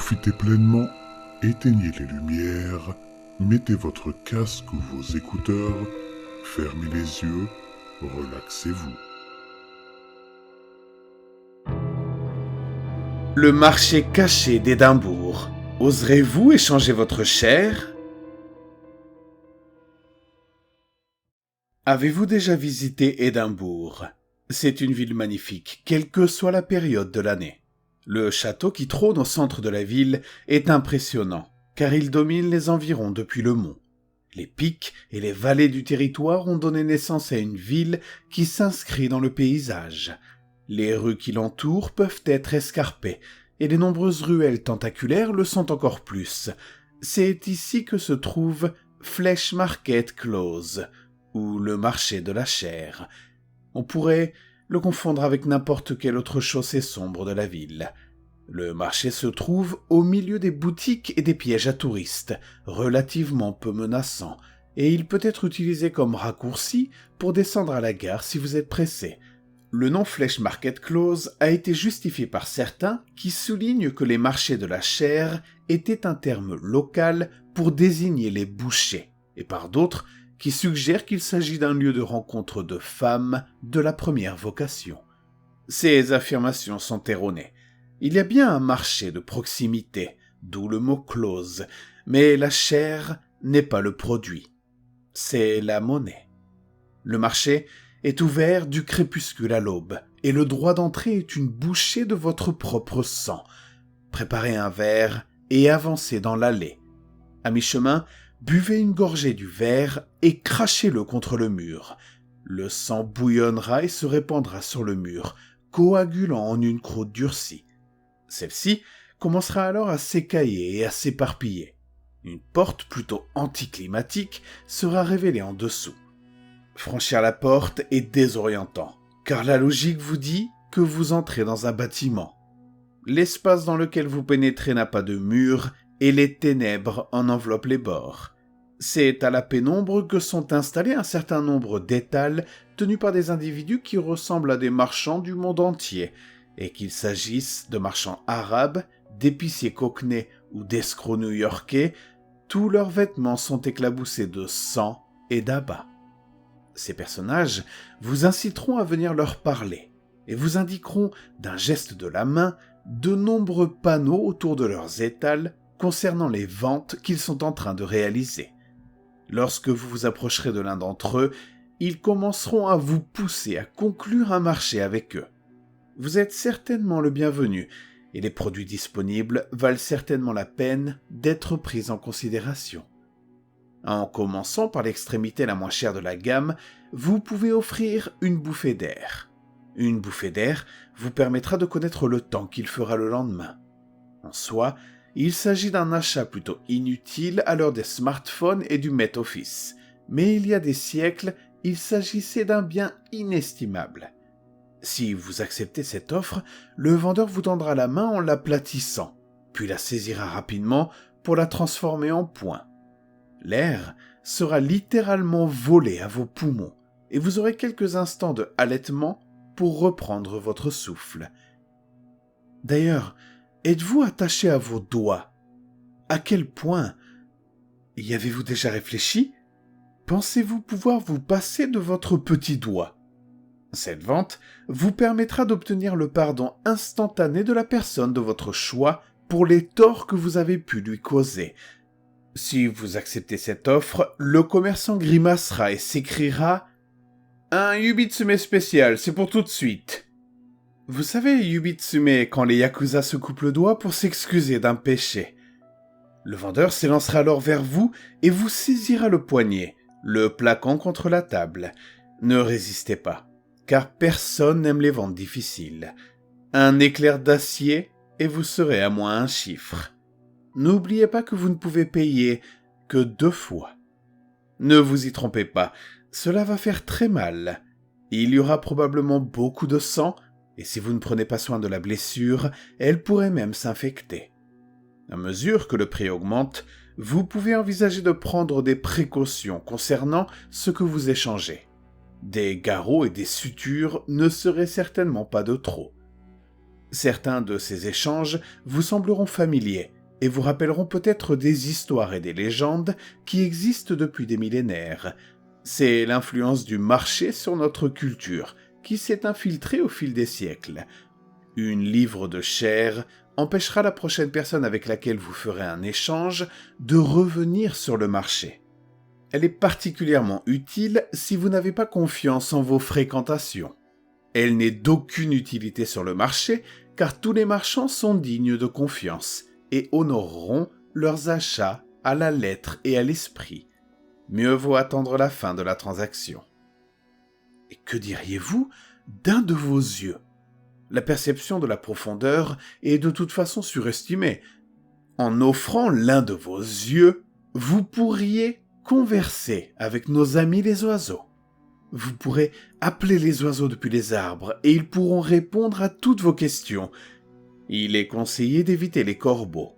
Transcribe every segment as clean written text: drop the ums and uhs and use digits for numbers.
Profitez pleinement, éteignez les lumières, mettez votre casque ou vos écouteurs, fermez les yeux, relaxez-vous. Le marché caché d'Édimbourg. Oserez-vous échanger votre chair ? Avez-vous déjà visité Édimbourg ? C'est une ville magnifique, quelle que soit la période de l'année. Le château qui trône au centre de la ville est impressionnant, car il domine les environs depuis le mont. Les pics et les vallées du territoire ont donné naissance à une ville qui s'inscrit dans le paysage. Les rues qui l'entourent peuvent être escarpées, et les nombreuses ruelles tentaculaires le sont encore plus. C'est ici que se trouve Flesh Market Close, ou le marché de la chair. On pourrait le confondre avec n'importe quelle autre chaussée sombre de la ville. Le marché se trouve au milieu des boutiques et des pièges à touristes, relativement peu menaçants, et il peut être utilisé comme raccourci pour descendre à la gare si vous êtes pressé. Le nom Flesh Market Close a été justifié par certains qui soulignent que les marchés de la chair étaient un terme local pour désigner les bouchers, et par d'autres qui suggèrent qu'il s'agit d'un lieu de rencontre de femmes de la première vocation. Ces affirmations sont erronées. Il y a bien un marché de proximité, d'où le mot close, mais la chair n'est pas le produit. C'est la monnaie. Le marché est ouvert du crépuscule à l'aube, et le droit d'entrée est une bouchée de votre propre sang. Préparez un verre et avancez dans l'allée. À mi-chemin, buvez une gorgée du verre et crachez-le contre le mur. Le sang bouillonnera et se répandra sur le mur, coagulant en une croûte durcie. Celle-ci commencera alors à s'écailler et à s'éparpiller. Une porte plutôt anticlimatique sera révélée en dessous. Franchir la porte est désorientant, car la logique vous dit que vous entrez dans un bâtiment. L'espace dans lequel vous pénétrez n'a pas de mur et les ténèbres en enveloppent les bords. C'est à la pénombre que sont installés un certain nombre d'étals tenus par des individus qui ressemblent à des marchands du monde entier, et qu'il s'agisse de marchands arabes, d'épiciers cockneys ou d'escrocs new-yorkais, tous leurs vêtements sont éclaboussés de sang et d'abats. Ces personnages vous inciteront à venir leur parler et vous indiqueront d'un geste de la main de nombreux panneaux autour de leurs étals concernant les ventes qu'ils sont en train de réaliser. Lorsque vous vous approcherez de l'un d'entre eux, ils commenceront à vous pousser à conclure un marché avec eux. Vous êtes certainement le bienvenu et les produits disponibles valent certainement la peine d'être pris en considération. En commençant par l'extrémité la moins chère de la gamme, vous pouvez offrir une bouffée d'air. Une bouffée d'air vous permettra de connaître le temps qu'il fera le lendemain. En soi, il s'agit d'un achat plutôt inutile à l'heure des smartphones et du Met Office, mais il y a des siècles, il s'agissait d'un bien inestimable. Si vous acceptez cette offre, le vendeur vous tendra la main en l'aplatissant, puis la saisira rapidement pour la transformer en poing. L'air sera littéralement volé à vos poumons et vous aurez quelques instants de halètement pour reprendre votre souffle. D'ailleurs, êtes-vous attaché à vos doigts ? À quel point ? Y avez-vous déjà réfléchi ? Pensez-vous pouvoir vous passer de votre petit doigt ? Cette vente vous permettra d'obtenir le pardon instantané de la personne de votre choix pour les torts que vous avez pu lui causer. Si vous acceptez cette offre, le commerçant grimacera et s'écriera « Un Yubitsume spécial, c'est pour tout de suite !» Vous savez, Yubitsume, quand les Yakuza se coupent le doigt pour s'excuser d'un péché. Le vendeur s'élancera alors vers vous et vous saisira le poignet, le plaquant contre la table. Ne résistez pas, car personne n'aime les ventes difficiles. Un éclair d'acier et vous serez à moins un chiffre. N'oubliez pas que vous ne pouvez payer que 2 fois. Ne vous y trompez pas, cela va faire très mal. Il y aura probablement beaucoup de sang, et si vous ne prenez pas soin de la blessure, elle pourrait même s'infecter. À mesure que le prix augmente, vous pouvez envisager de prendre des précautions concernant ce que vous échangez. Des garrots et des sutures ne seraient certainement pas de trop. Certains de ces échanges vous sembleront familiers, et vous rappelleront peut-être des histoires et des légendes qui existent depuis des millénaires. C'est l'influence du marché sur notre culture qui s'est infiltrée au fil des siècles. Une livre de chair empêchera la prochaine personne avec laquelle vous ferez un échange de revenir sur le marché. Elle est particulièrement utile si vous n'avez pas confiance en vos fréquentations. Elle n'est d'aucune utilité sur le marché car tous les marchands sont dignes de confiance et honoreront leurs achats à la lettre et à l'esprit. Mieux vaut attendre la fin de la transaction. Et que diriez-vous d'un de vos yeux ? La perception de la profondeur est de toute façon surestimée. En offrant l'un de vos yeux, vous pourriez converser avec nos amis les oiseaux. Vous pourrez appeler les oiseaux depuis les arbres et ils pourront répondre à toutes vos questions. Il est conseillé d'éviter les corbeaux.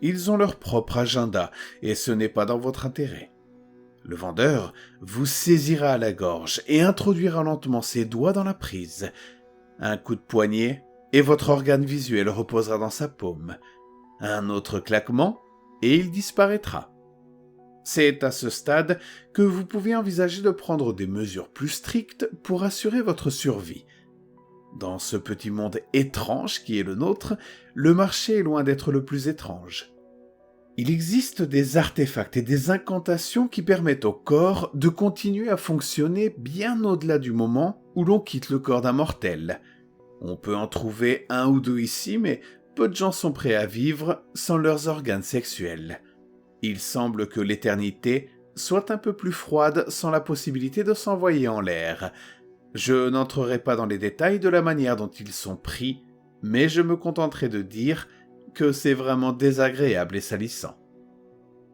Ils ont leur propre agenda et ce n'est pas dans votre intérêt. Le vendeur vous saisira à la gorge et introduira lentement ses doigts dans la prise. Un coup de poignet et votre organe visuel reposera dans sa paume. Un autre claquement et il disparaîtra. C'est à ce stade que vous pouvez envisager de prendre des mesures plus strictes pour assurer votre survie. Dans ce petit monde étrange qui est le nôtre, le marché est loin d'être le plus étrange. Il existe des artefacts et des incantations qui permettent au corps de continuer à fonctionner bien au-delà du moment où l'on quitte le corps d'un mortel. On peut en trouver un ou deux ici, mais peu de gens sont prêts à vivre sans leurs organes sexuels. Il semble que l'éternité soit un peu plus froide sans la possibilité de s'envoyer en l'air. Je n'entrerai pas dans les détails de la manière dont ils sont pris, mais je me contenterai de dire que c'est vraiment désagréable et salissant.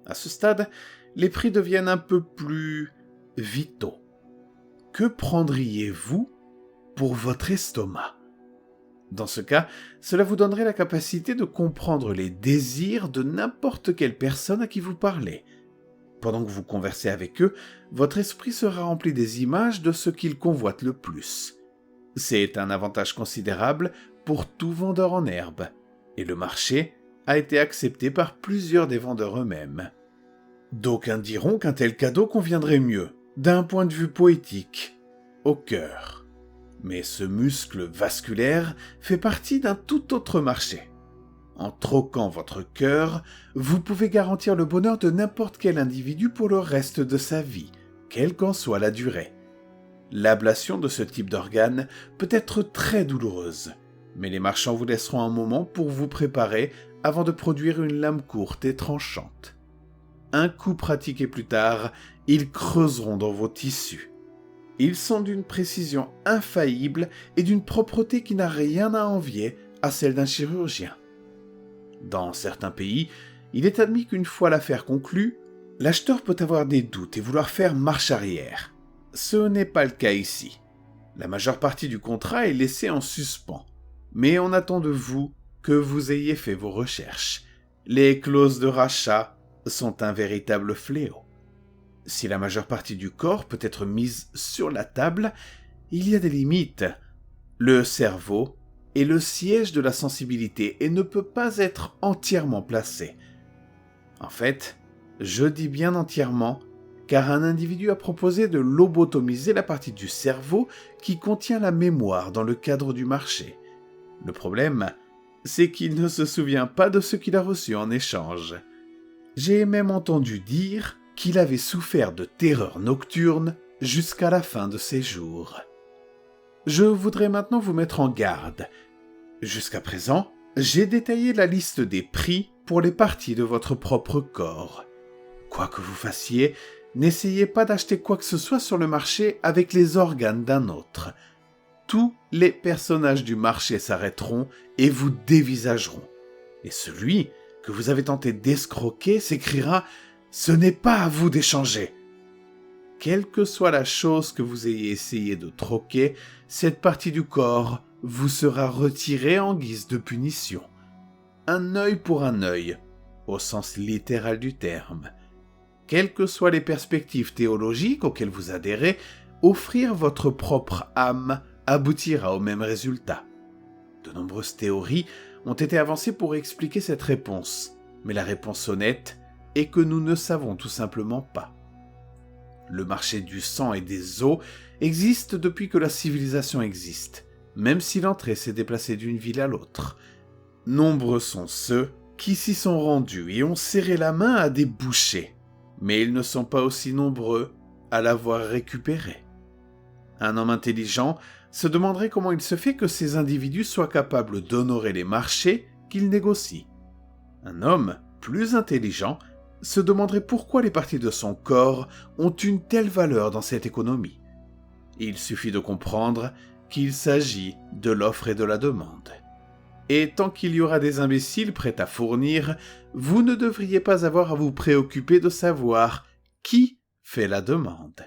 À ce stade, les prix deviennent un peu plus vitaux. Que prendriez-vous pour votre estomac ? Dans ce cas, cela vous donnerait la capacité de comprendre les désirs de n'importe quelle personne à qui vous parlez. Pendant que vous conversez avec eux, votre esprit sera rempli des images de ce qu'ils convoitent le plus. C'est un avantage considérable pour tout vendeur en herbe, et le marché a été accepté par plusieurs des vendeurs eux-mêmes. D'aucuns diront qu'un tel cadeau conviendrait mieux, d'un point de vue poétique, au cœur. Mais ce muscle vasculaire fait partie d'un tout autre marché. En troquant votre cœur, vous pouvez garantir le bonheur de n'importe quel individu pour le reste de sa vie, quelle qu'en soit la durée. L'ablation de ce type d'organe peut être très douloureuse, mais les marchands vous laisseront un moment pour vous préparer avant de produire une lame courte et tranchante. Un coup pratiqué plus tard, ils creuseront dans vos tissus. Ils sont d'une précision infaillible et d'une propreté qui n'a rien à envier à celle d'un chirurgien. Dans certains pays, il est admis qu'une fois l'affaire conclue, l'acheteur peut avoir des doutes et vouloir faire marche arrière. Ce n'est pas le cas ici. La majeure partie du contrat est laissée en suspens, mais on attend de vous que vous ayez fait vos recherches. Les clauses de rachat sont un véritable fléau. Si la majeure partie du corps peut être mise sur la table, il y a des limites. Le cerveau est le siège de la sensibilité et ne peut pas être entièrement placé. En fait, je dis bien entièrement, car un individu a proposé de lobotomiser la partie du cerveau qui contient la mémoire dans le cadre du marché. Le problème, c'est qu'il ne se souvient pas de ce qu'il a reçu en échange. J'ai même entendu dire qu'il avait souffert de terreurs nocturnes jusqu'à la fin de ses jours. Je voudrais maintenant vous mettre en garde. Jusqu'à présent, j'ai détaillé la liste des prix pour les parties de votre propre corps. Quoi que vous fassiez, n'essayez pas d'acheter quoi que ce soit sur le marché avec les organes d'un autre. Tous les personnages du marché s'arrêteront et vous dévisageront. Et celui que vous avez tenté d'escroquer s'écriera « Ce n'est pas à vous d'échanger !» Quelle que soit la chose que vous ayez essayé de troquer, cette partie du corps vous sera retirée en guise de punition. Un œil pour un œil, au sens littéral du terme. Quelles que soient les perspectives théologiques auxquelles vous adhérez, offrir votre propre âme aboutira au même résultat. De nombreuses théories ont été avancées pour expliquer cette réponse, Mais la réponse honnête est que nous ne savons tout simplement pas. Le marché du sang et des os existe depuis que la civilisation existe, même si l'entrée s'est déplacée d'une ville à l'autre. Nombreux sont ceux qui s'y sont rendus et ont serré la main à des bouchers, mais ils ne sont pas aussi nombreux à l'avoir récupéré. Un homme intelligent se demanderait comment il se fait que ces individus soient capables d'honorer les marchés qu'ils négocient. Un homme plus intelligent se demanderait pourquoi les parties de son corps ont une telle valeur dans cette économie. Il suffit de comprendre qu'il s'agit de l'offre et de la demande. Et tant qu'il y aura des imbéciles prêts à fournir, vous ne devriez pas avoir à vous préoccuper de savoir qui fait la demande.